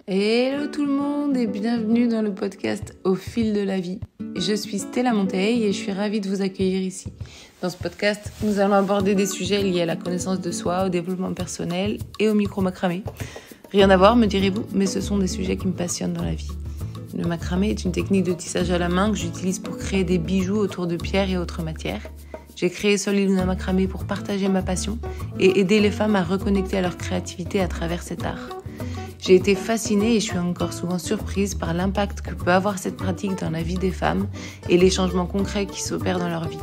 Hello tout le monde et bienvenue dans le podcast Au fil de la vie. Je suis Stella Monteil et je suis ravie de vous accueillir ici. Dans ce podcast, nous allons aborder des sujets liés à la connaissance de soi, au développement personnel et au micro-macramé. Rien à voir, me direz-vous, mais ce sont des sujets qui me passionnent dans la vie. Le macramé est une technique de tissage à la main que j'utilise pour créer des bijoux autour de pierres et autres matières. J'ai créé Soliluna Macramé pour partager ma passion et aider les femmes à reconnecter à leur créativité à travers cet art. J'ai été fascinée et je suis encore souvent surprise par l'impact que peut avoir cette pratique dans la vie des femmes et les changements concrets qui s'opèrent dans leur vie.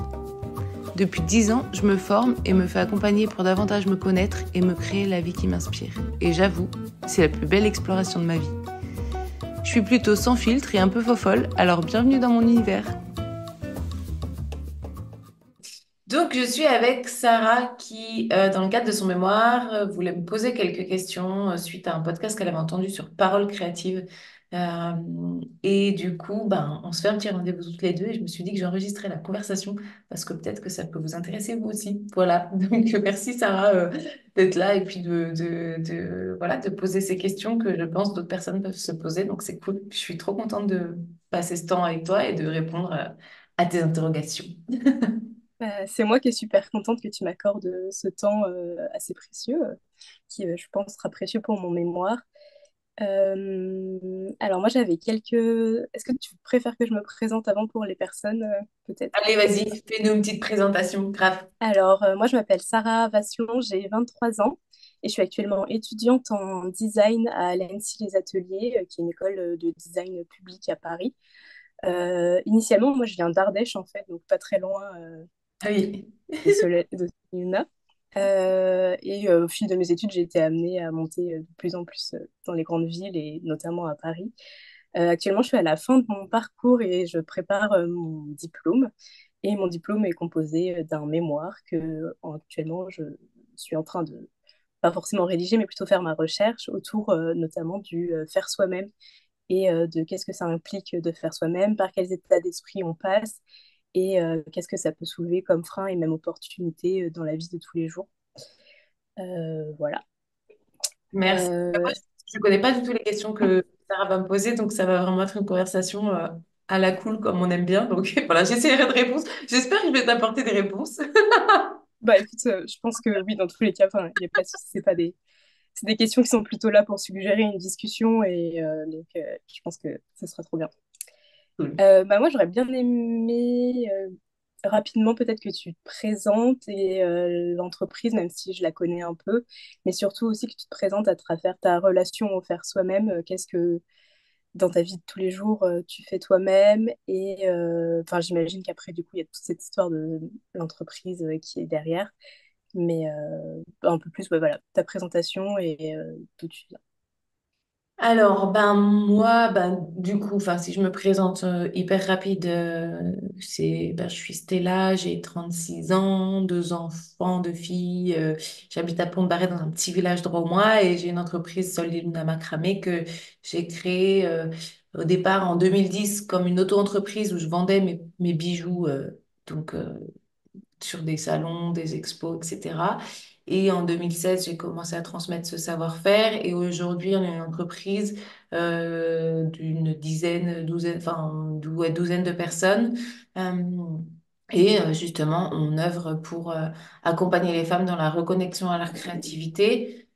Depuis 10 ans, je me forme et me fais accompagner pour davantage me connaître et me créer la vie qui m'inspire. Et j'avoue, c'est la plus belle exploration de ma vie. Je suis plutôt sans filtre et un peu fofolle, alors bienvenue dans mon univers. Donc, je suis avec Sarah qui, dans le cadre de son mémoire, voulait me poser quelques questions suite à un podcast qu'elle avait entendu sur Parole créative. Euh, et du coup, on se fait un petit rendez-vous toutes les deux et je me suis dit que j'enregistrais la conversation parce que peut-être que ça peut vous intéresser vous aussi. Voilà. Donc, merci Sarah d'être là et puis voilà, de poser ces questions que je pense d'autres personnes peuvent se poser. Donc, c'est cool. Je suis trop contente de passer ce temps avec toi et de répondre à tes interrogations. C'est moi qui est super contente que tu m'accordes ce temps assez précieux, qui, je pense, sera précieux pour mon mémoire. Alors moi, j'avais quelques... Est-ce que tu préfères que je me présente avant pour les personnes, peut-être? Allez, vas-y, fais-nous une petite présentation. Grave. Alors, moi, je m'appelle Sarah Vassion, j'ai 23 ans et je suis actuellement étudiante en design à l'ANSSI Les Ateliers, qui est une école de design public à Paris. Initialement, moi, je viens d'Ardèche, en fait, donc pas très loin Ah oui. de Soluna. Au fil de mes études, j'ai été amenée à monter de plus en plus dans les grandes villes et notamment à Paris. Actuellement, je suis à la fin de mon parcours et je prépare mon diplôme. Et mon diplôme est composé d'un mémoire que actuellement je suis en train de, pas forcément rédiger, mais plutôt faire ma recherche autour notamment du faire soi-même et de qu'est-ce que ça implique de faire soi-même, par quels états d'esprit on passe et qu'est-ce que ça peut soulever comme frein et même opportunité dans la vie de tous les jours. Voilà. Merci. Moi, Euh, je ne connais pas du tout les questions que Sarah va me poser, donc ça va vraiment être une conversation à la cool comme on aime bien. Donc voilà, j'essaierai de répondre. J'espère que je vais t'apporter des réponses. Bah écoute, je pense que oui, dans tous les cas, enfin, il y a pas, c'est des questions qui sont plutôt là pour suggérer une discussion et donc je pense que ce sera trop bien. Cool. Bah moi, j'aurais bien aimé rapidement peut-être que tu te présentes et l'entreprise, même si je la connais un peu, mais surtout aussi que tu te présentes à travers ta relation au faire soi-même. Qu'est-ce que dans ta vie de tous les jours tu fais toi-même et enfin j'imagine qu'après du coup il y a toute cette histoire de l'entreprise qui est derrière, mais un peu plus ouais, voilà ta présentation et d'où tu viens. Alors, moi, du coup, enfin, si je me présente hyper rapide, je suis Stella, j'ai 36 ans, deux enfants, deux filles, j'habite à Pont-de-Barret dans un petit village droit au moi et j'ai une entreprise Sol et Luna Macramé que j'ai créée au départ en 2010 comme une auto-entreprise où je vendais mes bijoux, donc sur des salons, des expos, etc. Et en 2016, j'ai commencé à transmettre ce savoir-faire. Et aujourd'hui, on est une entreprise d'une dizaine, douzaine, ouais, douzaine de personnes. Euh, Justement, on œuvre pour accompagner les femmes dans la reconnexion à leur créativité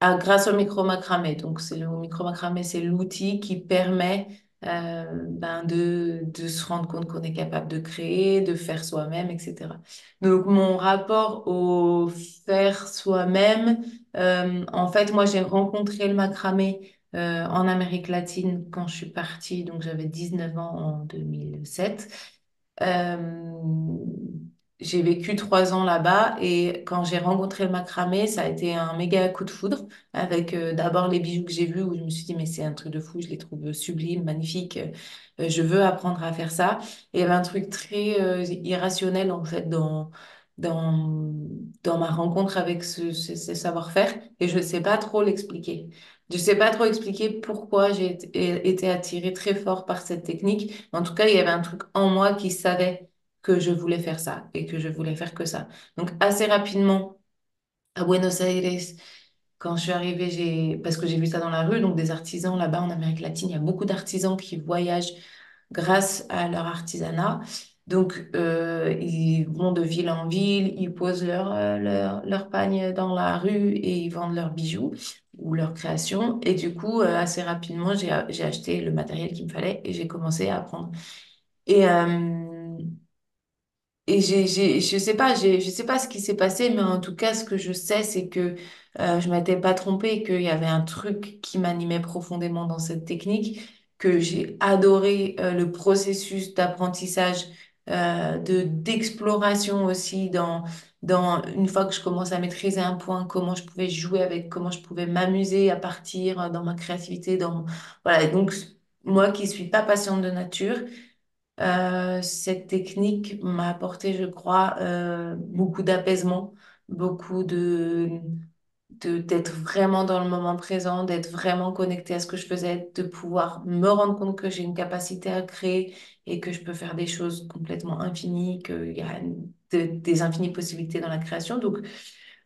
grâce au micro-macramé. Donc, c'est le micro-macramé, c'est l'outil qui permet de se rendre compte qu'on est capable de créer, de faire soi-même, etc. Donc, mon rapport au faire soi-même, en fait, moi, j'ai rencontré le macramé en Amérique latine quand je suis partie. Donc, j'avais 19 ans en 2007. Euh, j'ai vécu 3 ans là-bas et quand j'ai rencontré le macramé, ça a été un méga coup de foudre avec d'abord les bijoux que j'ai vus où je me suis dit mais c'est un truc de fou, je les trouve sublimes, magnifiques, je veux apprendre à faire ça. Et il y avait un truc très irrationnel en fait dans, dans ma rencontre avec ce savoir-faire et je ne sais pas trop l'expliquer. Je ne sais pas trop expliquer pourquoi j'ai été attirée très fort par cette technique. En tout cas, il y avait un truc en moi qui savait que je voulais faire ça et que je voulais faire que ça. Donc, assez rapidement, à Buenos Aires, quand je suis arrivée, parce que j'ai vu ça dans la rue, donc des artisans là-bas en Amérique latine, il y a beaucoup d'artisans qui voyagent grâce à leur artisanat. Donc, ils vont de ville en ville, ils posent leur pagne dans la rue et ils vendent leurs bijoux ou leurs créations. Et du coup, assez rapidement, j'ai acheté le matériel qu'il me fallait et j'ai commencé à apprendre. Et, je sais pas ce qui s'est passé, mais en tout cas, ce que je sais, c'est que je m'étais pas trompée, qu'il y avait un truc qui m'animait profondément dans cette technique, que j'ai adoré le processus d'apprentissage, d'exploration aussi dans une fois que je commence à maîtriser un point, comment je pouvais jouer avec, comment je pouvais m'amuser à partir dans ma créativité, voilà. Et donc moi qui suis pas patiente de nature. Cette technique m'a apporté, je crois, beaucoup d'apaisement, beaucoup d'être vraiment dans le moment présent, d'être vraiment connecté à ce que je faisais, de pouvoir me rendre compte que j'ai une capacité à créer et que je peux faire des choses complètement infinies, qu'il y a des infinies possibilités dans la création. Donc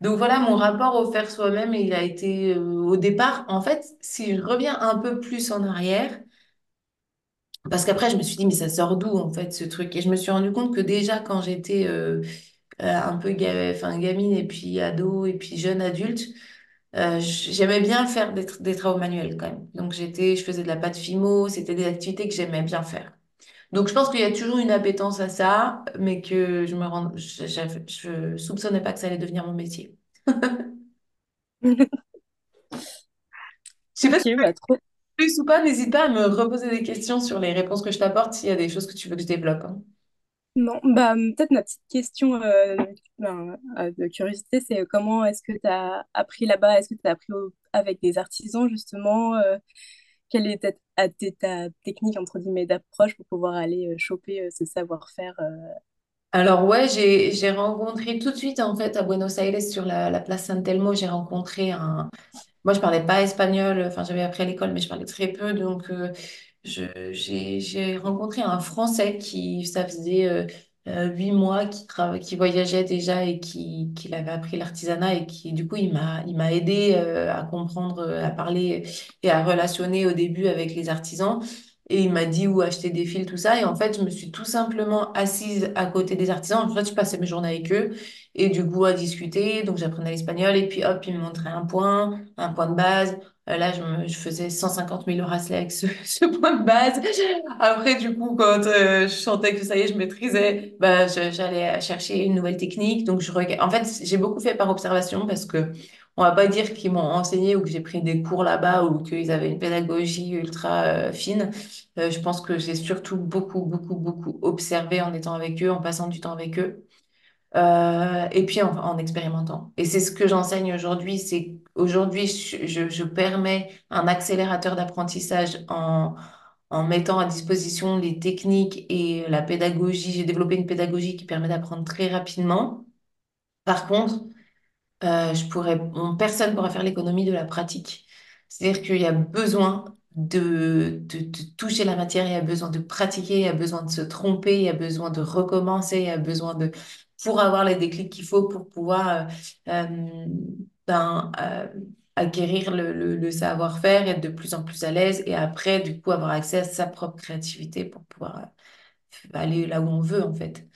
voilà, mon rapport au faire soi-même, il a été au départ, en fait, si je reviens un peu plus en arrière, parce qu'après, je me suis dit, mais ça sort d'où, en fait, ce truc? Et je me suis rendu compte que déjà, quand j'étais un peu enfin, gamine, et puis ado, et puis jeune adulte, j'aimais bien faire des travaux manuels, quand même. Donc, je faisais de la pâte fimo, c'était des activités que j'aimais bien faire. Donc, je pense qu'il y a toujours une appétence à ça, mais que je soupçonnais pas que ça allait devenir mon métier. Je sais pas Ok, si bah trop. plus ou pas, n'hésite pas à me reposer des questions sur les réponses que je t'apporte s'il y a des choses que tu veux que je développe, hein. Non, bah peut-être ma petite question de curiosité, c'est comment est-ce que tu as appris là-bas? Est-ce que tu as appris avec des artisans justement? Quelle est ta technique entre guillemets d'approche pour pouvoir aller choper ce savoir-faire? Alors ouais, j'ai rencontré tout de suite en fait à Buenos Aires sur la place San Telmo, j'ai rencontré un. Moi je parlais pas espagnol, enfin j'avais appris à l'école mais je parlais très peu donc j'ai rencontré un Français qui ça faisait 8 mois qui voyageait déjà et qui avait appris l'artisanat et qui du coup il m'a aidé à comprendre, à parler et à relationner au début avec les artisans. Et il m'a dit où acheter des fils, tout ça. Et en fait, je me suis tout simplement assise à côté des artisans. En fait, je passais mes journées avec eux et du coup à discuter. Donc, j'apprenais l'espagnol et puis hop, ils me montraient un point de base. Là, je faisais 150 000 bracelets avec ce point de base. Après, du coup, quand je sentais que ça y est, je maîtrisais, bah, j'allais chercher une nouvelle technique. Donc, en fait, j'ai beaucoup fait par observation parce que on va pas dire qu'ils m'ont enseigné ou que j'ai pris des cours là-bas ou qu'ils avaient une pédagogie ultra fine. Je pense que j'ai surtout beaucoup, beaucoup, beaucoup observé en étant avec eux, en passant du temps avec eux, et puis en expérimentant. Et c'est ce que j'enseigne aujourd'hui, c'est aujourd'hui, je permets un accélérateur d'apprentissage en mettant à disposition les techniques et la pédagogie. J'ai développé une pédagogie qui permet d'apprendre très rapidement. Par contre, personne ne pourra faire l'économie de la pratique. C'est-à-dire qu'il y a besoin de toucher la matière, il y a besoin de pratiquer, il y a besoin de se tromper, il y a besoin de recommencer, il y a besoin pour avoir les déclics qu'il faut pour pouvoir euh, ben, acquérir le savoir-faire, être de plus en plus à l'aise et après, du coup, avoir accès à sa propre créativité pour pouvoir aller là où on veut, en fait.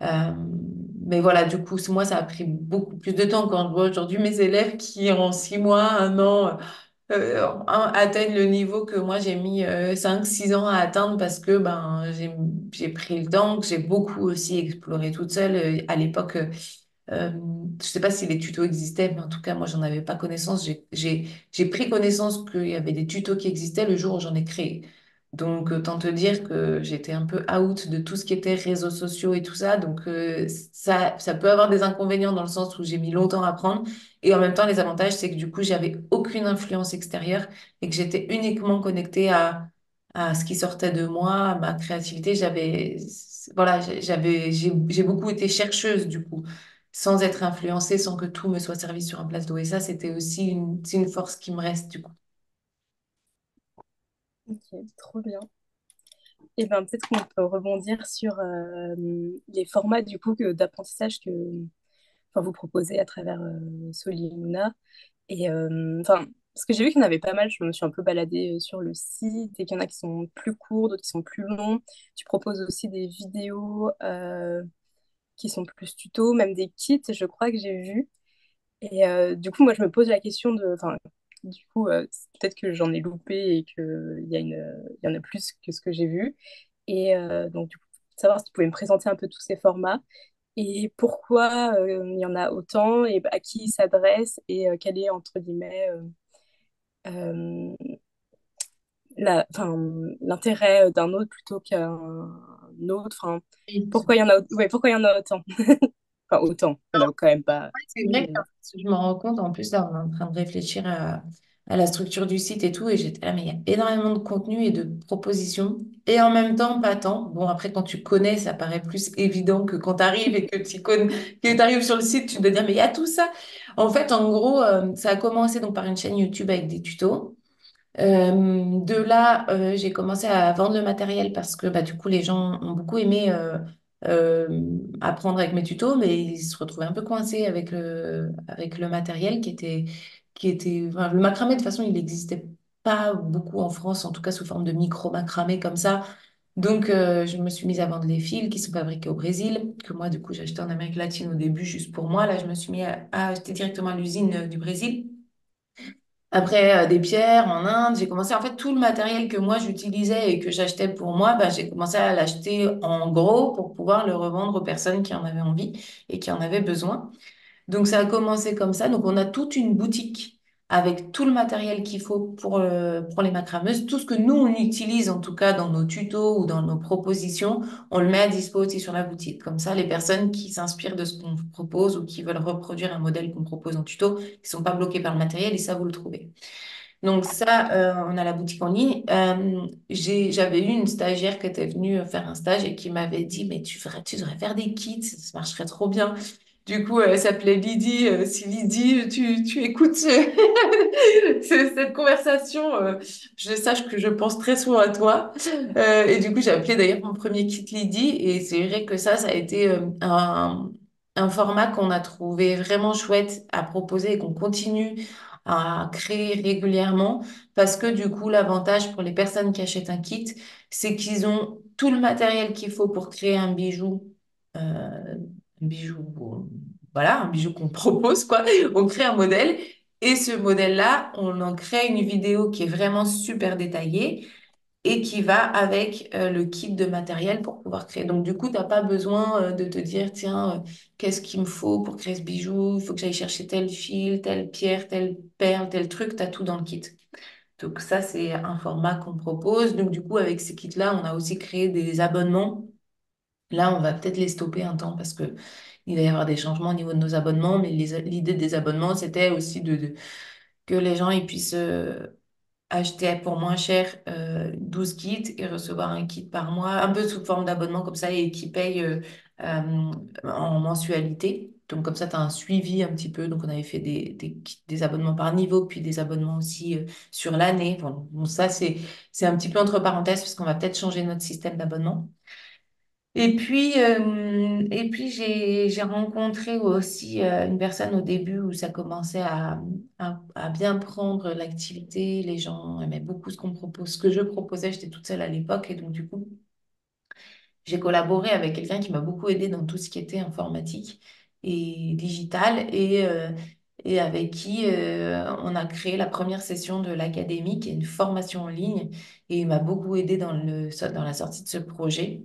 Euh, mais voilà, du coup, moi, ça a pris beaucoup plus de temps quand je vois aujourd'hui mes élèves qui, en 6 mois, un an, atteignent le niveau que moi, j'ai mis 5, 6 ans à atteindre parce que ben, j'ai pris le temps, que j'ai beaucoup aussi exploré toute seule. À l'époque, je sais pas si les tutos existaient, mais en tout cas, moi, j'en avais pas connaissance. J'ai pris connaissance qu'il y avait des tutos qui existaient le jour où j'en ai créé. Donc, autant te dire que j'étais un peu out de tout ce qui était réseaux sociaux et tout ça. Donc, ça peut avoir des inconvénients dans le sens où j'ai mis longtemps à apprendre. Et en même temps, les avantages, c'est que du coup, j'avais aucune influence extérieure et que j'étais uniquement connectée à ce qui sortait de moi, à ma créativité. Voilà, j'ai beaucoup été chercheuse du coup sans être influencée, sans que tout me soit servi sur un place d'eau. Et ça, c'est une force qui me reste du coup. Ok, trop bien. Et ben peut-être qu'on peut rebondir sur les formats du coup d'apprentissage que enfin, vous proposez à travers Solimuna. Et enfin, parce que j'ai vu qu'il y en avait pas mal, je me suis un peu baladée sur le site et qu'il y en a qui sont plus courts, d'autres qui sont plus longs. Tu proposes aussi des vidéos qui sont plus tutos, même des kits, je crois que j'ai vu. Et du coup, moi, je me pose la question de, enfin, du coup, peut-être que j'en ai loupé et il y en a plus que ce que j'ai vu. Et donc, du coup, savoir si tu pouvais me présenter un peu tous ces formats et pourquoi il y en a autant et à qui ils s'adressent et quel est, entre guillemets, euh, enfin, l'intérêt d'un autre plutôt qu'un autre. Enfin, pourquoi il y en a, ouais, pourquoi il y en a autant? Enfin, autant. Il n'y en a quand même pas C'est vrai que énorme. je me rends compte, en plus, là, on est en train de réfléchir à la structure du site et tout, et j'étais là, mais il y a énormément de contenu et de propositions, et en même temps, pas tant. Bon, après, quand tu connais, ça paraît plus évident que quand tu arrives et que tu connais, que tu arrives sur le site, tu te dis, mais il y a tout ça. En fait, en gros, ça a commencé donc par une chaîne YouTube avec des tutos. De là, j'ai commencé à vendre le matériel parce que bah, du coup, les gens ont beaucoup aimé euh, apprendre avec mes tutos, mais ils se retrouvaient un peu coincés avec le matériel enfin, le macramé, de toute façon, il n'existait pas beaucoup en France, en tout cas sous forme de micro-macramé comme ça. Donc, je me suis mise à vendre les fils qui sont fabriqués au Brésil, que moi, du coup, j'ai acheté en Amérique latine au début juste pour moi. Là, je me suis mis à acheter directement à l'usine du Brésil. Après, des pierres en Inde, j'ai commencé, en fait, tout le matériel que moi j'utilisais et que j'achetais pour moi, bah, j'ai commencé à l'acheter en gros pour pouvoir le revendre aux personnes qui en avaient envie et qui en avaient besoin. Donc ça a commencé comme ça. Donc on a toute une boutique avec tout le matériel qu'il faut pour les macrameuses. Tout ce que nous, on utilise en tout cas dans nos tutos ou dans nos propositions, on le met à dispo aussi sur la boutique. Comme ça, les personnes qui s'inspirent de ce qu'on propose ou qui veulent reproduire un modèle qu'on propose en tuto, ils sont pas bloqués par le matériel et ça, vous le trouvez. Donc ça, on a la boutique en ligne. J'avais eu une stagiaire qui était venue faire un stage et qui m'avait dit, mais tu devrais faire des kits, ça marcherait trop bien. Du coup, elle s'appelait Lydie. Si Lydie, tu écoutes cette conversation, je sache que je pense très souvent à toi. Et du coup, j'ai appelé d'ailleurs mon premier kit Lydie. Et c'est vrai que ça a été un format qu'on a trouvé vraiment chouette à proposer et qu'on continue à créer régulièrement. Parce que du coup, l'avantage pour les personnes qui achètent un kit, c'est qu'ils ont tout le matériel qu'il faut pour créer un bijou. Un bijou, bon, voilà, un bijou qu'on propose, quoi. On crée un modèle et ce modèle-là, on en crée une vidéo qui est vraiment super détaillée et qui va avec le kit de matériel pour pouvoir créer. Donc, du coup, tu n'as pas besoin de te dire, tiens, qu'est-ce qu'il me faut pour créer ce bijou? Il faut que j'aille chercher tel fil, telle pierre, telle perle, tel truc. Tu as tout dans le kit. Donc, ça, c'est un format qu'on propose. Donc, du coup, avec ces kits-là, on a aussi créé des abonnements. Là, on va peut-être les stopper un temps parce que il va y avoir des changements au niveau de nos abonnements. Mais l'idée des abonnements, c'était aussi que les gens ils puissent acheter pour moins cher 12 kits et recevoir un kit par mois, un peu sous forme d'abonnement comme ça, et qui payent euh, en mensualité. Donc comme ça, tu as un suivi un petit peu. Donc on avait fait des abonnements par niveau, puis des abonnements aussi sur l'année. Bon, ça, c'est un petit peu entre parenthèses parce qu'on va peut-être changer notre système d'abonnement. Et puis j'ai rencontré aussi une personne au début où ça commençait à bien prendre l'activité. Les gens aimaient beaucoup ce qu'on propose, ce que je proposais. J'étais toute seule à l'époque et donc du coup, j'ai collaboré avec quelqu'un qui m'a beaucoup aidé dans tout ce qui était informatique et digital et avec qui on a créé la première session de l'académie, qui est une formation en ligne et il m'a beaucoup aidé dans la sortie de ce projet.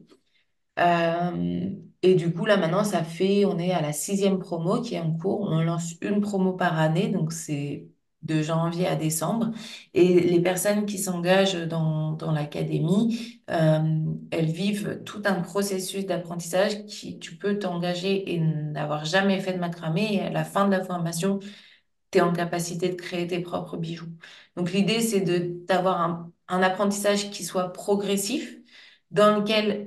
Et du coup, là, maintenant, on est à la sixième promo qui est en cours. On lance une promo par année, donc c'est de janvier à décembre. Et les personnes qui s'engagent dans l'académie, elles vivent tout un processus d'apprentissage tu peux t'engager et n'avoir jamais fait de macramé. Et à la fin de la formation, tu es en capacité de créer tes propres bijoux. Donc l'idée, c'est d'avoir un apprentissage qui soit progressif, dans lequel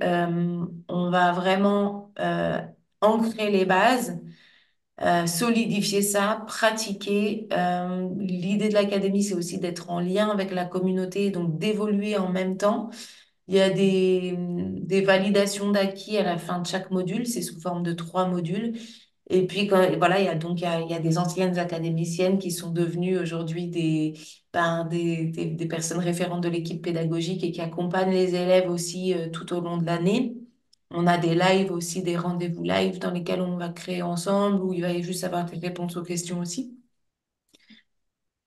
on va vraiment ancrer les bases, solidifier ça, pratiquer. L'idée de l'académie, c'est aussi d'être en lien avec la communauté, donc d'évoluer en même temps. Il y a des validations d'acquis à la fin de chaque module, c'est sous forme de 3 modules. Et puis, voilà, il y a des anciennes académiciennes qui sont devenues aujourd'hui des personnes référentes de l'équipe pédagogique et qui accompagnent les élèves aussi tout au long de l'année. On a des lives aussi, des rendez-vous live dans lesquels on va créer ensemble, où il va juste avoir des réponses aux questions aussi.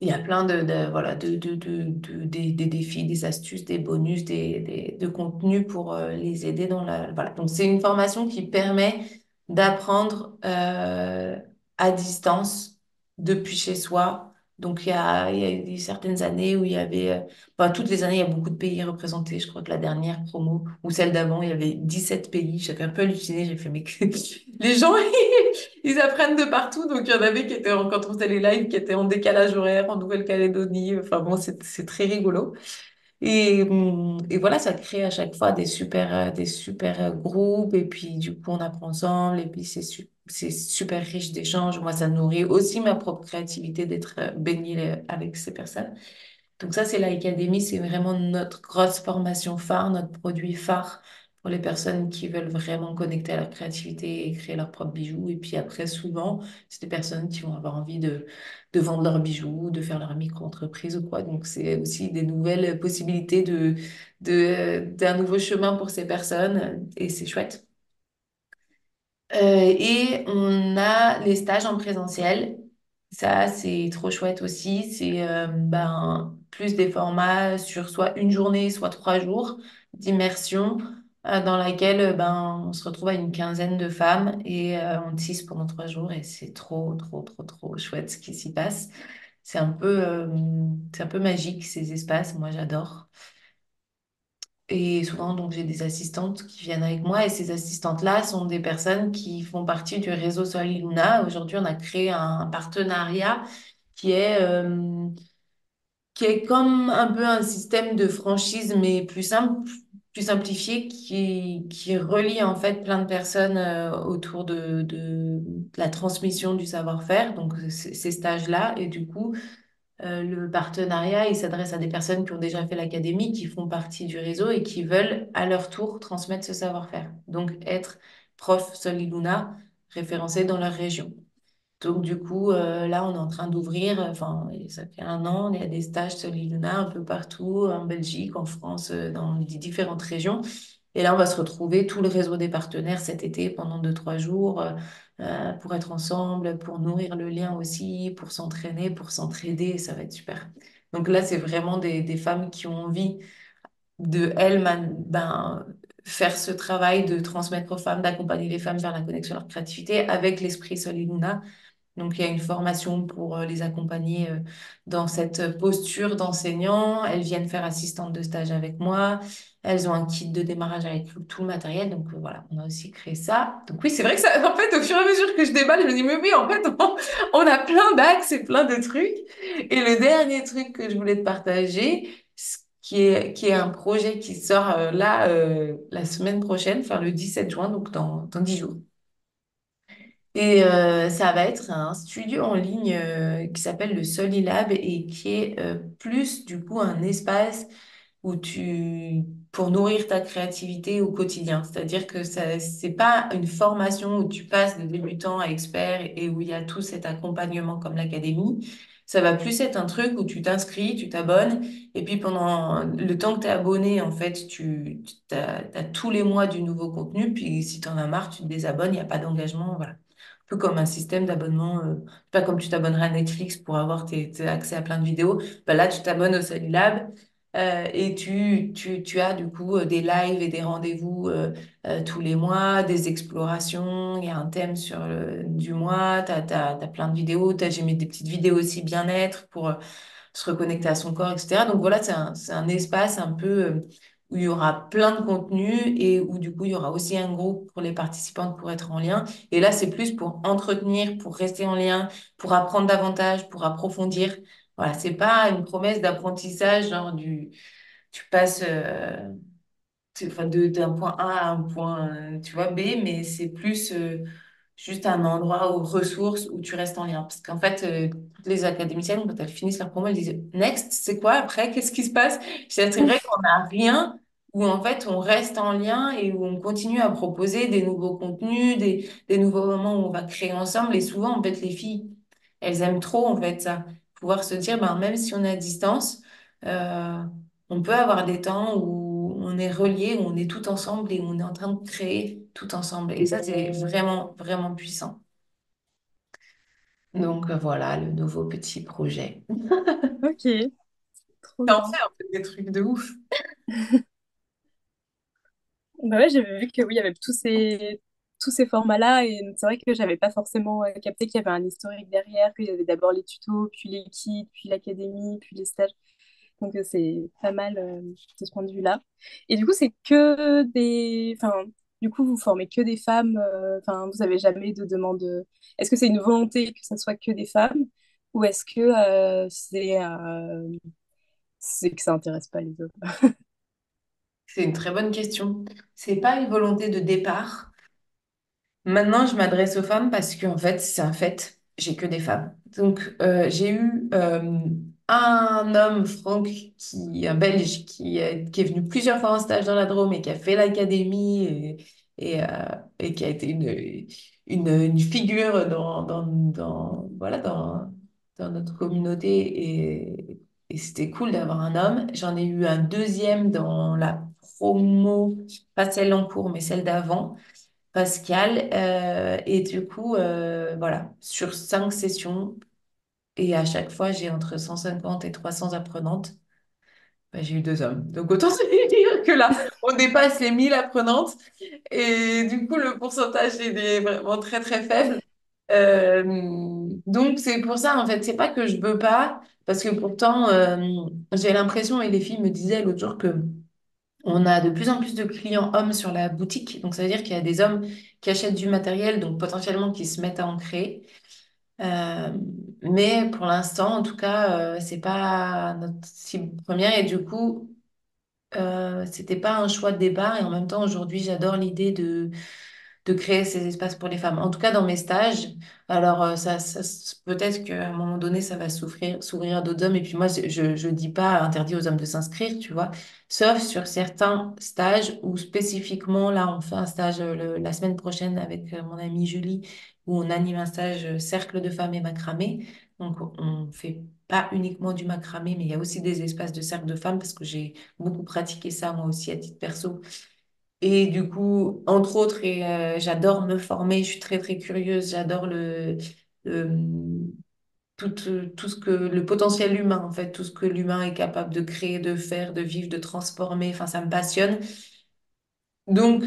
Il y a plein voilà, des défis, des astuces, des bonus, de contenus pour les aider dans voilà. Donc, c'est une formation qui permet d'apprendre à distance depuis chez soi. Donc, il y a eu certaines années où il y avait, toutes les années, il y a beaucoup de pays représentés. Je crois que la dernière promo ou celle d'avant, il y avait 17 pays. J'avais un peu halluciné. J'ai fait, mais les gens, ils apprennent de partout, donc il y en avait qui étaient, quand on faisait les lives, qui étaient en décalage horaire, en Nouvelle-Calédonie. Enfin bon, c'est très rigolo. Et voilà, ça crée à chaque fois des super groupes, et puis du coup, on apprend ensemble, et puis c'est super riche d'échanges. Moi, ça nourrit aussi ma propre créativité d'être baignée avec ces personnes. Donc ça, c'est l'Académie, c'est vraiment notre grosse formation phare, notre produit phare pour les personnes qui veulent vraiment connecter à leur créativité et créer leurs propres bijoux. Et puis après, souvent, c'est des personnes qui vont avoir envie de vendre leurs bijoux, de faire leur micro-entreprise ou quoi. Donc c'est aussi des nouvelles possibilités d'un nouveau chemin pour ces personnes et c'est chouette. Et on a les stages en présentiel. Ça, c'est trop chouette aussi. C'est plus des formats sur soit une journée, soit 3 jours d'immersion dans laquelle on se retrouve à une quinzaine de femmes et on tisse pendant 3 jours et c'est trop chouette ce qui s'y passe. C'est un peu magique ces espaces. Moi, j'adore. Et souvent, donc, j'ai des assistantes qui viennent avec moi et ces assistantes-là sont des personnes qui font partie du réseau Soliluna. Aujourd'hui, on a créé un partenariat qui est, euh, qui est comme un peu un système de franchise, mais plus simple, plus simplifié, qui relie en fait plein de personnes autour de la transmission du savoir-faire, donc ces stages-là. Et du coup, le partenariat, il s'adresse à des personnes qui ont déjà fait l'académie, qui font partie du réseau et qui veulent à leur tour transmettre ce savoir-faire. Donc être prof Soliluna référencé dans leur région. Donc du coup, là, on est en train d'ouvrir, enfin, et ça fait 1 an, il y a des stages Soliluna un peu partout, en Belgique, en France, dans les différentes régions. Et là, on va se retrouver, tout le réseau des partenaires cet été pendant 2, 3 jours pour être ensemble, pour nourrir le lien aussi, pour s'entraîner, pour s'entraider. Ça va être super. Donc là, c'est vraiment des femmes qui ont envie de, elles, faire ce travail de transmettre aux femmes, d'accompagner les femmes vers la connexion à leur créativité avec l'esprit Soliluna donc, il y a une formation pour les accompagner dans cette posture d'enseignant. Elles viennent faire assistante de stage avec moi. Elles ont un kit de démarrage avec tout le matériel. Donc, voilà, on a aussi créé ça. Donc, oui, c'est vrai que ça, en fait, au fur et à mesure que je déballe, je me dis, mais oui, en fait, on a plein d'axes et plein de trucs. Et le dernier truc que je voulais te partager, qui est un projet qui sort la semaine prochaine, enfin le 17 juin, donc dans 10 jours. Et ça va être un studio en ligne qui s'appelle le Solilab et qui est plus du coup un espace pour nourrir ta créativité au quotidien. C'est-à-dire que ça, c'est pas une formation où tu passes de débutant à expert et où il y a tout cet accompagnement comme l'académie. Ça va plus être un truc où tu t'inscris, tu t'abonnes et puis pendant le temps que tu es abonné, en fait, t'as tous les mois du nouveau contenu. Puis si tu en as marre, tu te désabonnes, il n'y a pas d'engagement. Voilà peu comme un système d'abonnement, pas comme tu t'abonnerais à Netflix pour avoir tes accès à plein de vidéos. Bah là, tu t'abonnes au Solilab et tu as du coup des lives et des rendez-vous tous les mois, des explorations. Il y a un thème du mois, t'as plein de vidéos. J'ai mis des petites vidéos aussi bien-être pour se reconnecter à son corps, etc. Donc voilà, c'est un espace un peu où il y aura plein de contenus et où du coup il y aura aussi un groupe pour les participantes pour être en lien. Et là, c'est plus pour entretenir, pour rester en lien, pour apprendre davantage, pour approfondir. Voilà, c'est pas une promesse d'apprentissage, genre tu passes enfin, d'un point A à un point, tu vois, B, mais c'est plus juste un endroit aux ressources où tu restes en lien. Parce qu'en fait, toutes les académiciennes, quand elles finissent leur promo, elles disent, Next, c'est quoi après? Qu'est-ce qui se passe? C'est vrai qu'on n'a rien. où en fait on reste en lien et où on continue à proposer des nouveaux contenus, des nouveaux moments où on va créer ensemble. Et souvent, en fait, les filles, elles aiment trop en fait ça, pouvoir se dire, ben, même si on est à distance, euh, on peut avoir des temps où on est reliés, où on est tout ensemble et où on est en train de créer tout ensemble. Et ça, c'est vraiment, vraiment puissant. Donc voilà, le nouveau petit projet. Ok, trop T'en bien. fais un peu des trucs de ouf. Bah ouais, j'avais vu que oui, il y avait tous ces formats-là et c'est vrai que j'avais pas forcément capté qu'il y avait un historique derrière, qu'il y avait d'abord les tutos, puis les kits, puis l'académie, puis les stages. Donc c'est pas mal de ce point de vue-là. Et du coup, c'est que des... Enfin, du coup, vous formez que des femmes. Enfin, vous avez jamais de demande... Est-ce que c'est une volonté que ça soit que des femmes ou est-ce que c'est que ça intéresse pas les hommes? C'est une très bonne question. C'est pas une volonté de départ. Maintenant, je m'adresse aux femmes parce qu'en fait, c'est un fait, j'ai que des femmes. Donc, j'ai eu un homme, Franck, un Belge, qui est venu plusieurs fois en stage dans la Drôme et qui a fait l'académie et qui a été une figure voilà, dans notre communauté. Et c'était cool d'avoir un homme. J'en ai eu un deuxième dans la promo, pas celle en cours, mais celle d'avant. Pascal. Et du coup, voilà, sur 5 sessions, et à chaque fois, j'ai entre 150 et 300 apprenantes, bah, j'ai eu 2 hommes. Donc autant se dire que là, on dépasse les 1000 apprenantes. Et du coup, le pourcentage est vraiment très, très faible. Euh, donc c'est pour ça, en fait, c'est pas que je veux pas, parce que pourtant, j'ai l'impression, et les filles me disaient l'autre jour que on a de plus en plus de clients hommes sur la boutique. Donc, ça veut dire qu'il y a des hommes qui achètent du matériel, donc potentiellement qui se mettent à en créer. Euh, mais pour l'instant, en tout cas, c'est pas notre cible première. Et du coup, c'était pas un choix de départ. Et en même temps, aujourd'hui, j'adore l'idée de créer ces espaces pour les femmes. En tout cas, dans mes stages, alors peut-être qu'à un moment donné, ça va s'ouvrir à d'autres hommes. Et puis moi, je dis pas interdit aux hommes de s'inscrire, tu vois, sauf sur certains stages où spécifiquement, là, on fait un stage la semaine prochaine avec mon amie Julie, où on anime un stage cercle de femmes et macramé. Donc, on fait pas uniquement du macramé, mais il y a aussi des espaces de cercle de femmes parce que j'ai beaucoup pratiqué ça moi aussi à titre perso et du coup, entre autres, et j'adore me former, je suis très très curieuse, j'adore le- tout ce que le potentiel humain en fait, tout ce que l'humain est capable de créer, de faire, de vivre, de transformer, enfin ça me passionne. Donc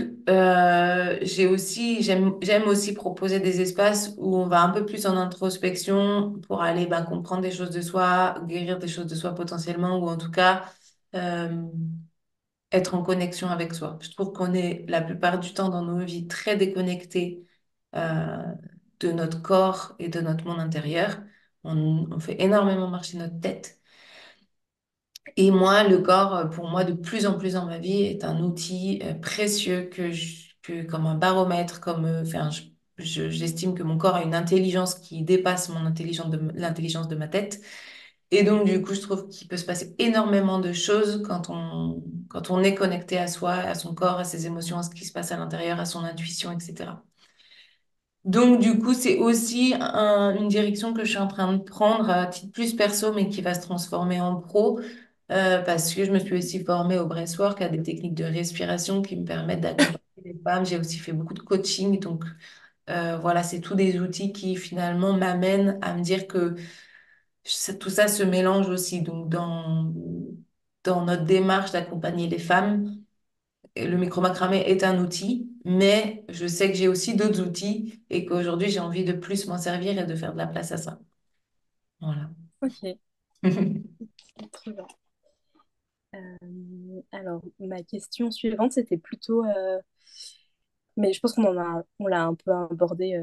j'aime aussi proposer des espaces où on va un peu plus en introspection pour aller ben, comprendre des choses de soi, guérir des choses de soi potentiellement, ou en tout cas euh, être en connexion avec soi. Je trouve qu'on est la plupart du temps dans nos vies très déconnectés euh, de notre corps et de notre monde intérieur. On fait énormément marcher notre tête. Et moi, le corps, pour moi, de plus en plus dans ma vie, est un outil précieux comme un baromètre, enfin, j'estime que mon corps a une intelligence qui dépasse l'intelligence de ma tête. Et donc, du coup, je trouve qu'il peut se passer énormément de choses quand on est connecté à soi, à son corps, à ses émotions, à ce qui se passe à l'intérieur, à son intuition, etc. Donc, du coup, c'est aussi une direction que je suis en train de prendre à titre plus perso, mais qui va se transformer en pro, parce que je me suis aussi formée au breathwork, à des techniques de respiration qui me permettent d'accompagner les femmes. J'ai aussi fait beaucoup de coaching, donc voilà, c'est tous des outils qui finalement m'amènent à me dire que tout ça se mélange aussi. Donc, dans notre démarche d'accompagner les femmes, le micro-macramé est un outil, mais je sais que j'ai aussi d'autres outils et qu'aujourd'hui, j'ai envie de plus m'en servir et de faire de la place à ça. Voilà. Ok, très bien. Alors, ma question suivante, c'était plutôt, mais je pense on l'a un peu abordé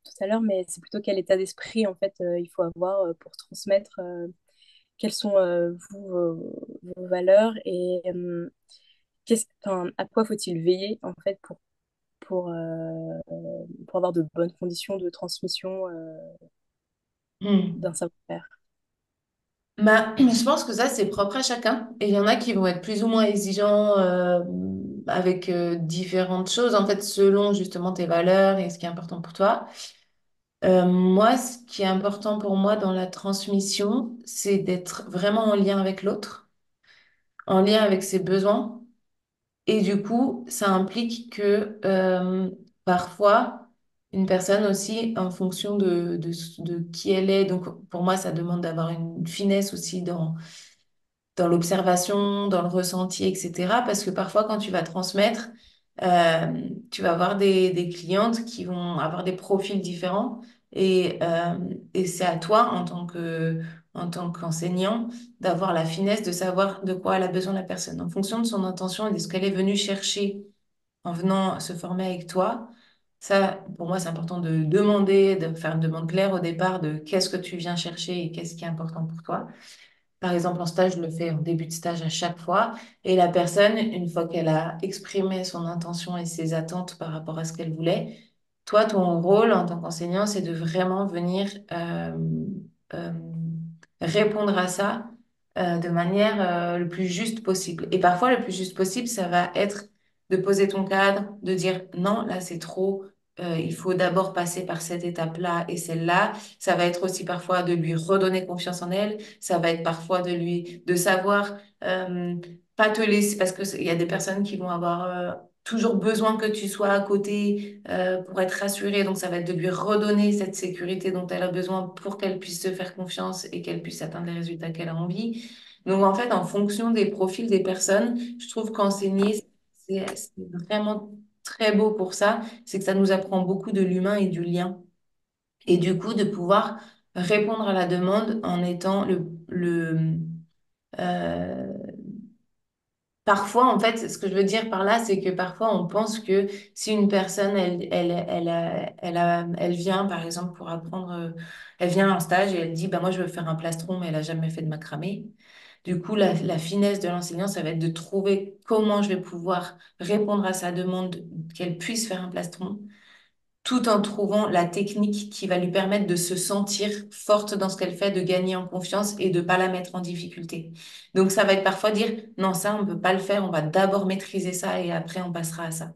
tout à l'heure, mais c'est plutôt quel état d'esprit en fait il faut avoir pour transmettre. Quelles sont vos valeurs et enfin, à quoi faut-il veiller en fait pour avoir de bonnes conditions de transmission Hmm. d'un savoir-faire. Bah, je pense que ça, c'est propre à chacun. Et il y en a qui vont être plus ou moins exigeants avec différentes choses, en fait, selon justement tes valeurs et ce qui est important pour toi. Moi, ce qui est important pour moi dans la transmission, c'est d'être vraiment en lien avec l'autre, en lien avec ses besoins. Et du coup, ça implique que parfois, une personne aussi, en fonction de qui elle est, donc pour moi, ça demande d'avoir une finesse aussi dans l'observation, dans le ressenti, etc. Parce que parfois, quand tu vas transmettre, tu vas avoir des clientes qui vont avoir des profils différents et c'est à toi, en tant qu'enseignant, d'avoir la finesse de savoir de quoi elle a besoin la personne. En fonction de son intention et de ce qu'elle est venue chercher en venant se former avec toi, ça, pour moi, c'est important de demander, de faire une demande claire au départ de qu'est-ce que tu viens chercher et qu'est-ce qui est important pour toi. Par exemple, en stage, je le fais en début de stage à chaque fois. Et la personne, une fois qu'elle a exprimé son intention et ses attentes par rapport à ce qu'elle voulait, toi, ton rôle en tant qu'enseignant, c'est de vraiment venir euh, répondre à ça de manière le plus juste possible. Et parfois, le plus juste possible, ça va être de poser ton cadre, de dire non, là, c'est trop. Il faut d'abord passer par cette étape-là et celle-là. Ça va être aussi parfois de lui redonner confiance en elle. Ça va être parfois de savoir, pas te laisser, parce qu'il y a des personnes qui vont avoir toujours besoin que tu sois à côté pour être rassurée. Donc, ça va être de lui redonner cette sécurité dont elle a besoin pour qu'elle puisse se faire confiance et qu'elle puisse atteindre les résultats qu'elle a envie. Donc, en fait, en fonction des profils des personnes, je trouve qu'enseigner, c'est vraiment très beau pour ça. C'est que ça nous apprend beaucoup de l'humain et du lien. Et du coup, de pouvoir répondre à la demande en étant euh, parfois, en fait, ce que je veux dire par là, c'est que parfois, on pense que si une personne, elle vient, par exemple, pour apprendre, elle vient en stage et elle dit, bah, moi, je veux faire un plastron, mais elle a jamais fait de macramé. Du coup, la finesse de l'enseignant, ça va être de trouver comment je vais pouvoir répondre à sa demande qu'elle puisse faire un plastron tout en trouvant la technique qui va lui permettre de se sentir forte dans ce qu'elle fait, de gagner en confiance et de pas la mettre en difficulté. Donc ça va être parfois dire, non, ça, on peut pas le faire, on va d'abord maîtriser ça et après on passera à ça.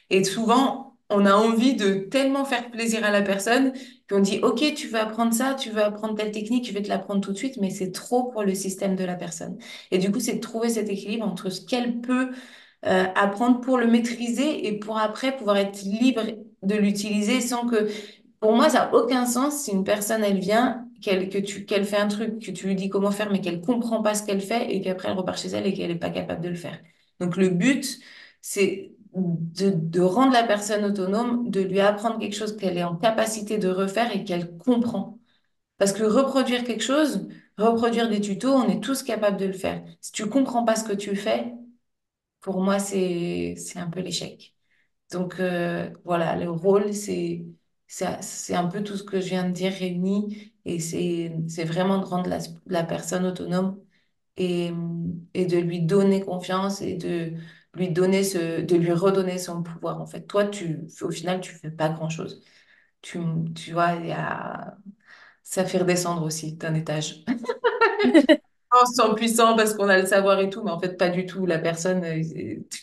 Et souvent, on a envie de tellement faire plaisir à la personne qu'on dit, OK, tu veux apprendre ça, tu veux apprendre telle technique, je vais te l'apprendre tout de suite, mais c'est trop pour le système de la personne. Et du coup, c'est de trouver cet équilibre entre ce qu'elle peut apprendre pour le maîtriser et pour après pouvoir être libre de l'utiliser sans que, pour moi, ça n'a aucun sens si une personne, elle vient, qu'elle fait un truc, que tu lui dis comment faire, mais qu'elle comprend pas ce qu'elle fait et qu'après elle repart chez elle et qu'elle n'est pas capable de le faire. Donc le but, c'est de rendre la personne autonome, de lui apprendre quelque chose qu'elle est en capacité de refaire et qu'elle comprend. Parce que reproduire quelque chose, reproduire des tutos, on est tous capables de le faire. Si tu comprends pas ce que tu fais, pour moi, c'est un peu l'échec. Donc voilà, le rôle, c'est un peu tout ce que je viens de dire réuni et c'est vraiment de rendre la personne autonome et, et de lui donner confiance et de lui donner de lui redonner son pouvoir. En fait, toi, au final, tu fais pas grand-chose. Tu, tu vois, ça fait redescendre aussi d'un étage. On se sent puissant parce qu'on a le savoir et tout, mais en fait, pas du tout. La personne,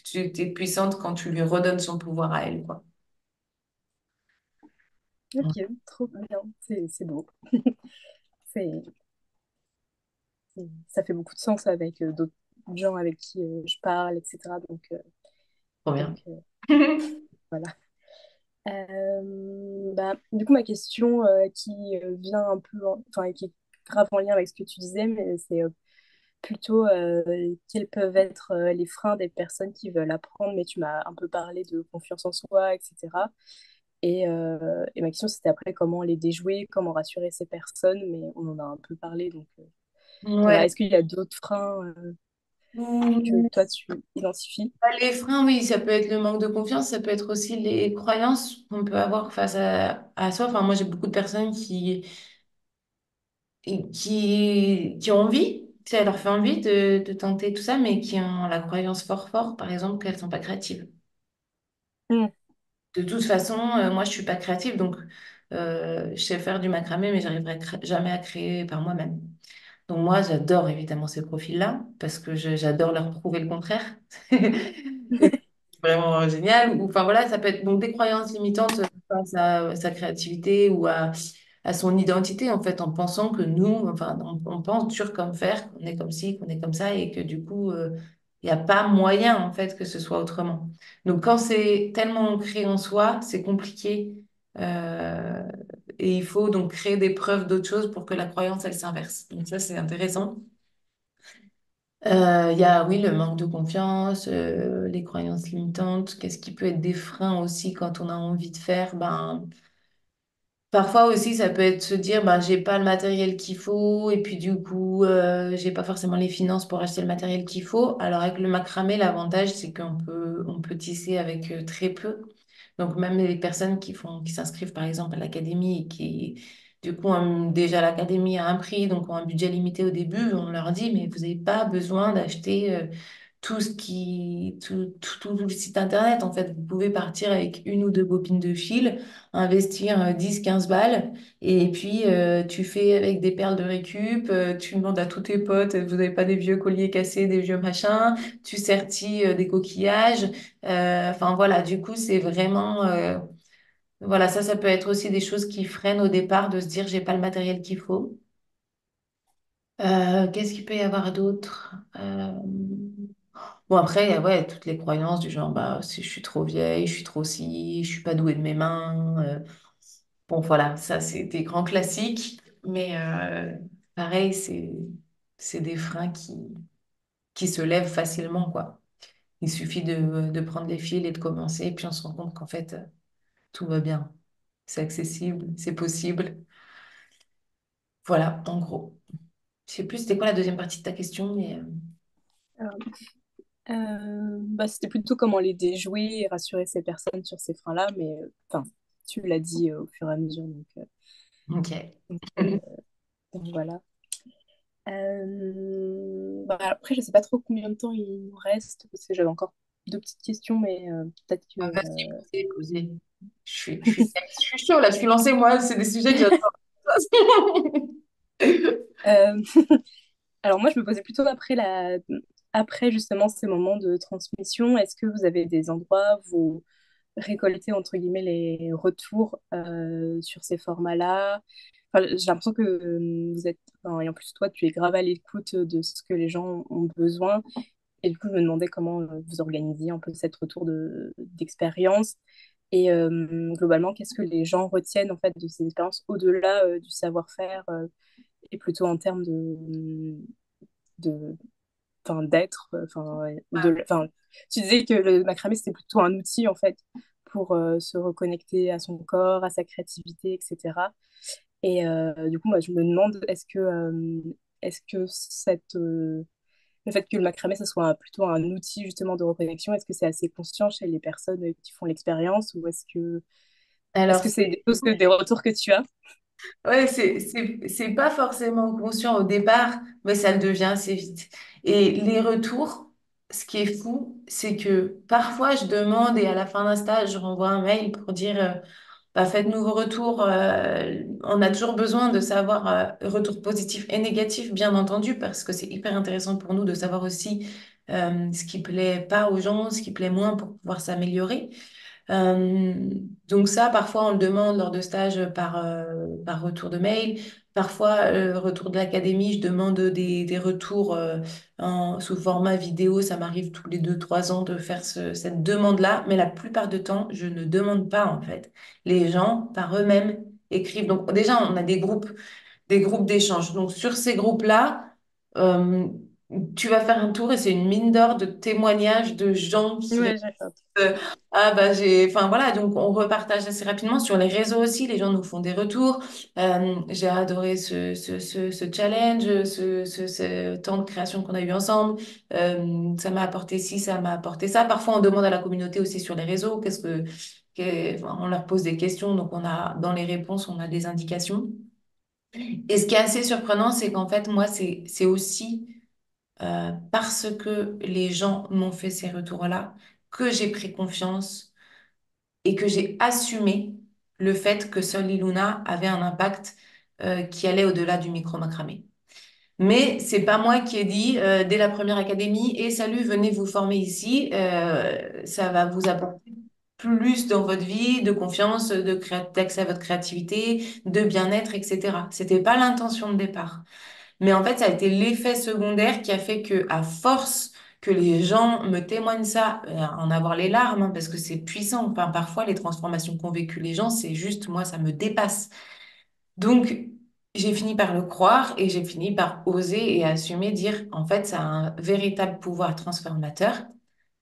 tu es puissante quand tu lui redonnes son pouvoir à elle, quoi. Ok, trop bien, c'est beau. C'est, ça fait beaucoup de sens avec d'autres gens avec qui je parle, etc. Trop Donc bien. voilà. Bah, du coup, ma question qui vient un peu, enfin, qui est grave en lien avec ce que tu disais, mais c'est plutôt quels peuvent être les freins des personnes qui veulent apprendre, mais tu m'as un peu parlé de confiance en soi, etc. Et ma question, c'était après comment les déjouer, comment rassurer ces personnes, mais on en a un peu parlé, donc voilà. Ouais. Est-ce qu'il y a d'autres freins que Mmh. toi tu identifies? Bah, les freins, oui, ça peut être le manque de confiance, ça peut être aussi les croyances qu'on peut avoir face à soi. Enfin, moi, j'ai beaucoup de personnes qui ont envie, ça leur fait envie de tenter tout ça, mais qui ont la croyance fort, par exemple, qu'elles sont pas créatives. Hmm. De toute façon, moi, je suis pas créative, donc je sais faire du macramé, mais j'arriverai jamais à créer par moi-même. Donc moi, j'adore évidemment ces profils-là parce que j'adore leur prouver le contraire. Et c'est vraiment génial. Ou, enfin voilà, ça peut être donc des croyances limitantes face à sa créativité ou à son identité en fait, en pensant que nous, enfin, on pense dur comme fer, qu'on est comme ci, qu'on est comme ça et que du coup, il n'y a pas moyen en fait que ce soit autrement. Donc quand c'est tellement ancré en soi, c'est compliqué. Euh, et il faut donc créer des preuves d'autre chose pour que la croyance, elle s'inverse. Donc ça, c'est intéressant. Il y a, oui, le manque de confiance, les croyances limitantes. Qu'est-ce qui peut être des freins aussi quand on a envie de faire? Ben, parfois aussi, ça peut être se dire, ben, j'ai pas le matériel qu'il faut et puis du coup, j'ai pas forcément les finances pour acheter le matériel qu'il faut. Alors avec le macramé, l'avantage, c'est qu'on peut tisser avec très peu. Donc même les personnes qui s'inscrivent par exemple à l'académie et qui du coup déjà l'académie a un prix, donc ont un budget limité au début, on leur dit, mais vous n'avez pas besoin d'acheter tout le site internet. En fait, vous pouvez partir avec une ou deux bobines de fil, investir 10-15 balles, et puis tu fais avec des perles de récup, tu demandes à tous tes potes, vous n'avez pas des vieux colliers cassés, des vieux machins, tu sertis des coquillages. Enfin voilà, du coup, c'est vraiment... voilà, ça peut être aussi des choses qui freinent au départ de se dire, j'ai pas le matériel qu'il faut. Qu'est-ce qu'il peut y avoir d'autre? Bon, après, il y a ouais, toutes les croyances du genre, bah, si je suis trop vieille, je suis trop ci, je suis pas douée de mes mains. Bon, voilà, ça, c'est des grands classiques. Mais pareil, c'est des freins qui se lèvent facilement, quoi. Il suffit de prendre les fils et de commencer, et puis on se rend compte qu'en fait, tout va bien. C'est accessible, c'est possible. Voilà, en gros. Je sais plus, c'était quoi la deuxième partie de ta question, mais... Alors, bah, c'était plutôt comment les déjouer et rassurer ces personnes sur ces freins-là, mais enfin, tu l'as dit au fur et à mesure, Ok. donc, euh, donc voilà. Bah, après, je sais pas trop combien de temps il nous reste, parce que j'avais encore deux petites questions, mais peut-être que... Vas-y, posez, posez. Je suis chaud là, je suis lancée, moi, c'est des sujets que j'adore. euh, alors moi, je me posais plutôt après justement ces moments de transmission. Est-ce que vous avez des endroits où vous récoltez entre guillemets les retours sur ces formats-là? Enfin, j'ai l'impression que vous êtes, enfin, et en plus toi, tu es grave à l'écoute de ce que les gens ont besoin. Et du coup, je me demandais comment vous organisiez un peu cette retour d'expérience. Et globalement, qu'est-ce que les gens retiennent en fait de ces expériences au-delà du savoir-faire et plutôt en termes de, enfin, d'être, enfin, ouais, enfin, tu disais que le macramé c'était plutôt un outil en fait pour se reconnecter à son corps, à sa créativité, etc. Et du coup, moi, je me demande est-ce que le fait que le macramé ça soit plutôt un outil justement de reconnexion, est-ce que c'est assez conscient chez les personnes qui font l'expérience ou est-ce Alors, que c'est des retours que tu as? ouais, c'est pas forcément conscient au départ, mais ça le devient assez vite. Et les retours, ce qui est fou, c'est que parfois je demande et à la fin d'un stage, je renvoie un mail pour dire bah, faites-nous vos retours. On a toujours besoin de savoir retours positifs et négatifs, bien entendu, parce que c'est hyper intéressant pour nous de savoir aussi ce qui plaît pas aux gens, ce qui plaît moins pour pouvoir s'améliorer. Euh, donc ça, parfois, on le demande lors de stages par retour de mail. Parfois, retour de l'académie, je demande des retours sous format vidéo. Ça m'arrive tous les 2-3 ans de faire cette demande-là. Mais la plupart du temps, je ne demande pas, en fait. Les gens, par eux-mêmes, écrivent. Donc déjà, on a des groupes d'échange. Donc sur ces groupes-là, euh, tu vas faire un tour et c'est une mine d'or de témoignages de gens qui Ouais, d'accord. euh, bah enfin voilà, donc on repartage assez rapidement sur les réseaux aussi, les gens nous font des retours. J'ai adoré ce challenge, ce temps de création qu'on a eu ensemble. Ça m'a apporté ci, ça m'a apporté ça. Parfois on demande à la communauté aussi sur les réseaux, enfin, on leur pose des questions, donc on a dans les réponses on a des indications. Et ce qui est assez surprenant, c'est qu'en fait moi c'est aussi parce que les gens m'ont fait ces retours-là que j'ai pris confiance et que j'ai assumé le fait que Sol Luna avait un impact qui allait au-delà du micro-macramé. Mais c'est pas moi qui ai dit dès la première académie, et salut, venez vous former ici. Ça va vous apporter plus dans votre vie, de confiance, d'accès à votre créativité, de bien-être, etc. C'était pas l'intention de départ. Mais en fait, ça a été l'effet secondaire qui a fait que, à force que les gens me témoignent ça, en avoir les larmes, hein, parce que c'est puissant. Enfin, parfois, les transformations qu'ont vécues les gens, c'est juste, moi, ça me dépasse. Donc, j'ai fini par le croire et j'ai fini par oser et assumer, dire, en fait, ça a un véritable pouvoir transformateur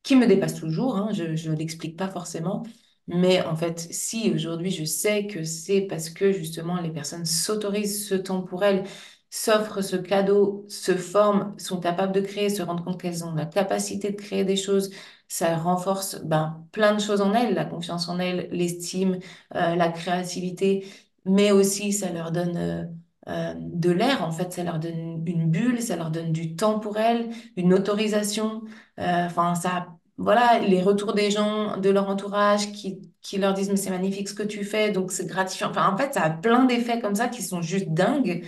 qui me dépasse toujours, hein, je ne l'explique pas forcément. Mais en fait, si aujourd'hui je sais que c'est parce que justement les personnes s'autorisent ce temps pour elles, s'offrent ce cadeau, se forment, sont capables de créer, se rendent compte qu'elles ont la capacité de créer des choses, ça renforce ben, plein de choses en elles, la confiance en elles, l'estime, la créativité, mais aussi ça leur donne de l'air, en fait, ça leur donne une bulle, ça leur donne du temps pour elles, une autorisation. Enfin, ça, voilà, les retours des gens, de leur entourage qui leur disent, mais c'est magnifique ce que tu fais, donc c'est gratifiant. Enfin, en fait, ça a plein d'effets comme ça qui sont juste dingues.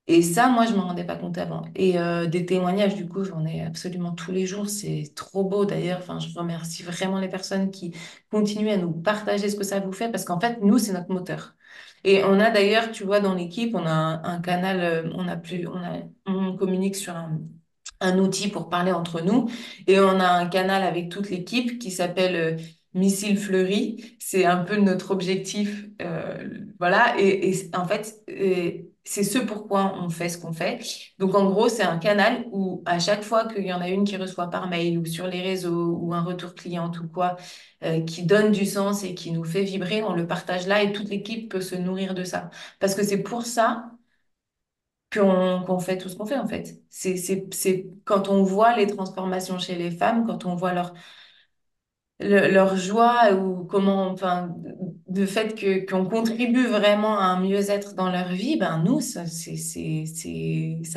Et ça, moi, je m'en rendais pas compte avant. Et des témoignages, du coup, j'en ai absolument tous les jours. C'est trop beau d'ailleurs. Enfin, je remercie vraiment les personnes qui continuent à nous partager ce que ça vous fait parce qu'en fait, nous, c'est notre moteur. Et on a d'ailleurs, tu vois, dans l'équipe, on a un canal, on communique sur un outil pour parler entre nous. Et on a un canal avec toute l'équipe qui s'appelle Missile Fleuri. C'est un peu notre objectif. Voilà. En fait, c'est ce pourquoi on fait ce qu'on fait. Donc, en gros, c'est un canal où à chaque fois qu'il y en a une qui reçoit par mail ou sur les réseaux ou un retour client ou quoi, qui donne du sens et qui nous fait vibrer, on le partage là et toute l'équipe peut se nourrir de ça. Parce que c'est pour ça qu'on fait tout ce qu'on fait en fait. C'est quand on voit les transformations chez les femmes, quand on voit leur joie ou comment, enfin, de fait qu'on contribue vraiment à un mieux-être dans leur vie, ben nous, ça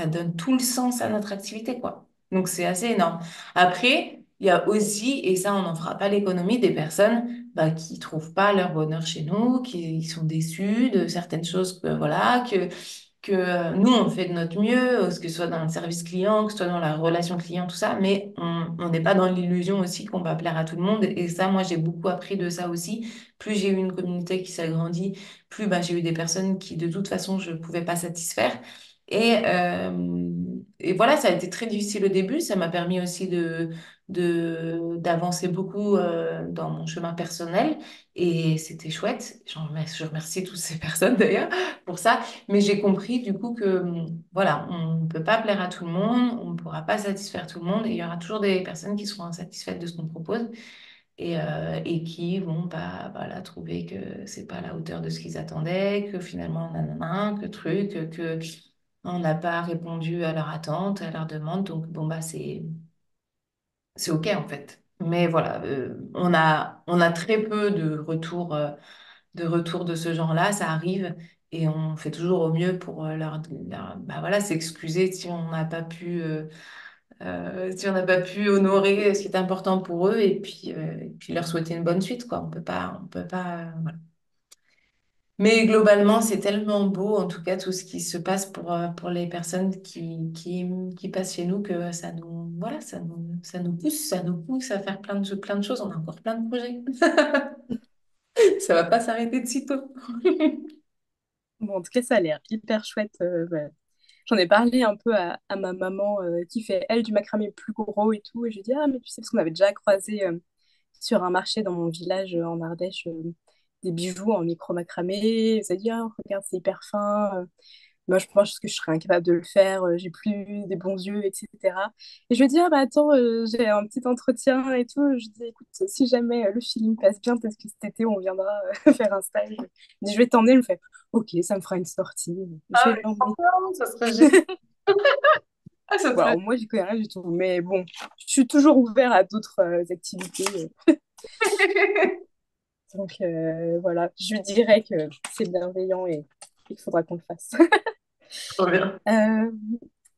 donne tout le sens à notre activité, quoi. Donc c'est assez énorme. Après, il y a aussi, et ça on n'en fera pas l'économie, des personnes bah, qui trouvent pas leur bonheur chez nous, qui sont déçues de certaines choses, voilà, que nous, on fait de notre mieux, que ce soit dans le service client, que ce soit dans la relation client, tout ça, mais on n'est pas dans l'illusion aussi qu'on va plaire à tout le monde. Et ça, moi, j'ai beaucoup appris de ça aussi. Plus j'ai eu une communauté qui s'agrandit, plus bah, j'ai eu des personnes qui, de toute façon, je ne pouvais pas satisfaire. Et voilà, ça a été très difficile au début. Ça m'a permis aussi d'avancer beaucoup dans mon chemin personnel. Et c'était chouette. Je remercie toutes ces personnes d'ailleurs pour ça. Mais j'ai compris du coup que voilà, on ne peut pas plaire à tout le monde, on ne pourra pas satisfaire tout le monde, et il y aura toujours des personnes qui seront insatisfaites de ce qu'on propose et qui vont pas voilà, trouver que c'est pas à la hauteur de ce qu'ils attendaient, que finalement, nanana, que truc, que on n'a pas répondu à leur attente, à leur demande. Donc bon bah c'est OK en fait. Mais voilà, on a très peu de retours de ce genre-là, ça arrive et on fait toujours au mieux pour bah voilà, s'excuser si on n'a pas pu, si on n'a pas pu honorer ce qui est important pour eux et puis leur souhaiter une bonne suite, quoi. On peut pas, voilà. Mais globalement, c'est tellement beau, en tout cas, tout ce qui se passe pour les personnes qui passent chez nous que voilà, ça nous pousse à faire plein de choses. On a encore plein de projets. Ça va pas s'arrêter de sitôt. Bon, en tout cas, ça a l'air hyper chouette. Ouais. J'en ai parlé un peu à ma maman qui fait, elle, du macramé plus gros et tout. Et je lui ai dit, ah, mais tu sais, parce qu'on avait déjà croisé sur un marché dans mon village en Ardèche des bijoux en micro macramé. Elle s'est dit, ah, regarde, c'est hyper fin. Moi, je pense que je serais incapable de le faire. J'ai plus des bons yeux, etc. Et je lui ai dit, ah, bah attends, j'ai un petit entretien et tout. Je lui ai dit, écoute, si jamais le feeling passe bien, peut-être que cet été, on viendra faire un stage. Je lui ai dit, je vais t'emmener. Elle me fait, ok, ça me fera une sortie. Je Ah, vais mais l'emmener. trop bien, ça serait génial. Ah, ça Bon, serait... alors moi, j'y connais rien du tout. Mais bon, je suis toujours ouvert à d'autres activités. Donc voilà, je lui dirais que c'est bienveillant et qu'il faudra qu'on le fasse. Trop bien. Euh,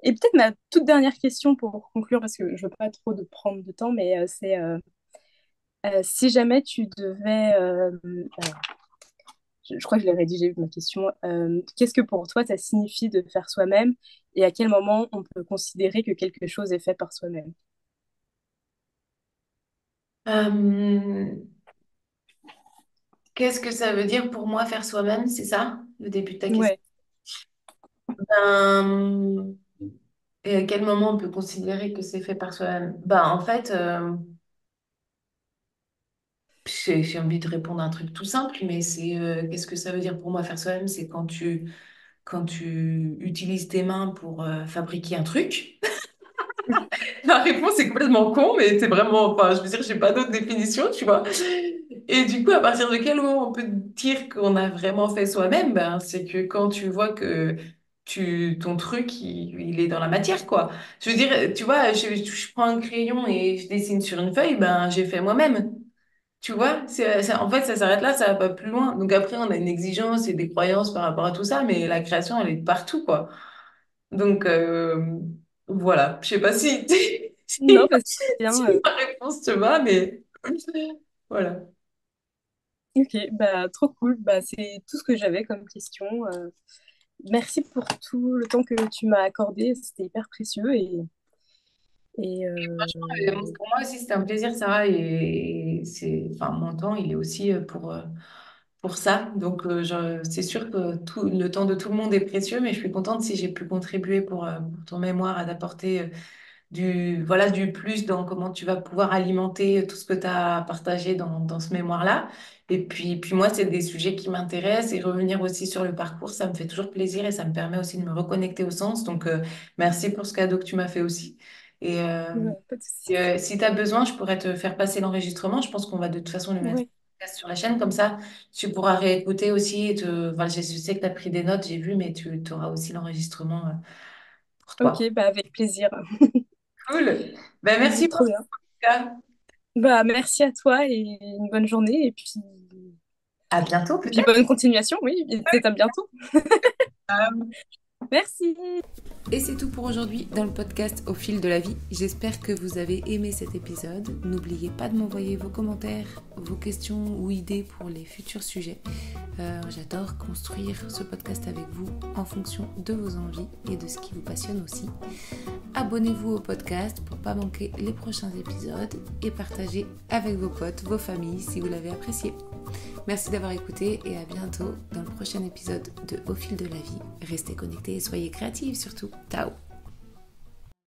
et peut-être ma toute dernière question pour conclure, parce que je veux pas trop de prendre de temps, mais c'est si jamais tu devais je crois que je l'ai rédigé, ma question. Qu'est-ce que pour toi, ça signifie de faire soi-même et à quel moment on peut considérer que quelque chose est fait par soi-même? Euh, Qu'est-ce que ça veut dire pour moi faire soi-même, c'est ça, le début de ta question? Ouais. Ben, et à quel moment on peut considérer que c'est fait par soi-même? Ben, en fait, j'ai envie de répondre à un truc tout simple, mais c'est qu'est-ce que ça veut dire pour moi faire soi-même? C'est quand tu utilises tes mains pour fabriquer un truc. La réponse est complètement con, mais c'est vraiment, enfin, je veux dire, j'ai pas d'autre définition, tu vois. Et du coup, à partir de quel moment on peut dire qu'on a vraiment fait soi-même, ben, c'est que quand tu vois que ton truc, il est dans la matière, quoi. Je veux dire, tu vois, je prends un crayon et je dessine sur une feuille, ben, j'ai fait moi-même. Tu vois, en fait, ça s'arrête là, ça va pas plus loin. Donc après, on a une exigence et des croyances par rapport à tout ça, mais la création, elle est de partout, quoi. Donc, voilà. Je sais pas si, Non, parce que c'est si bien. ma réponse te va, mais voilà. Ok, bah trop cool. Bah, c'est tout ce que j'avais comme question. Merci pour tout le temps que tu m'as accordé. C'était hyper précieux et Pour moi aussi, c'était un plaisir, Sarah, et enfin, mon temps, il est aussi pour ça. Donc, c'est sûr que le temps de tout le monde est précieux, mais je suis contente si j'ai pu contribuer pour ton mémoire à d'apporter voilà, du plus dans comment tu vas pouvoir alimenter tout ce que tu as partagé dans ce mémoire-là. Et puis moi, c'est des sujets qui m'intéressent et revenir aussi sur le parcours, ça me fait toujours plaisir et ça me permet aussi de me reconnecter au sens. Donc, merci pour ce cadeau que tu m'as fait aussi. Et, pas de souci. si tu as besoin, je pourrais te faire passer l'enregistrement. Je pense qu'on va de toute façon le mettre Ouais. sur la chaîne. Comme ça, tu pourras réécouter aussi. Voilà, je sais que tu as pris des notes, j'ai vu, mais tu auras aussi l'enregistrement pour toi. Ok, bah avec plaisir. Cool. Ben, merci Trop beaucoup. bien. En tout cas. Bah merci à toi et une bonne journée À bientôt et puis peut-être. bonne continuation. Oui, et peut-être à bientôt. Merci. Et c'est tout pour aujourd'hui dans le podcast Au fil de la vie. J'espère que vous avez aimé cet épisode. N'oubliez pas de m'envoyer vos commentaires, vos questions ou idées pour les futurs sujets. J'adore construire ce podcast avec vous en fonction de vos envies et de ce qui vous passionne aussi. Abonnez-vous au podcast pour ne pas manquer les prochains épisodes et partagez avec vos potes, vos familles si vous l'avez apprécié. Merci d'avoir écouté et à bientôt dans le prochain épisode de Au fil de la vie. Restez connectés et soyez créatifs surtout. Ciao!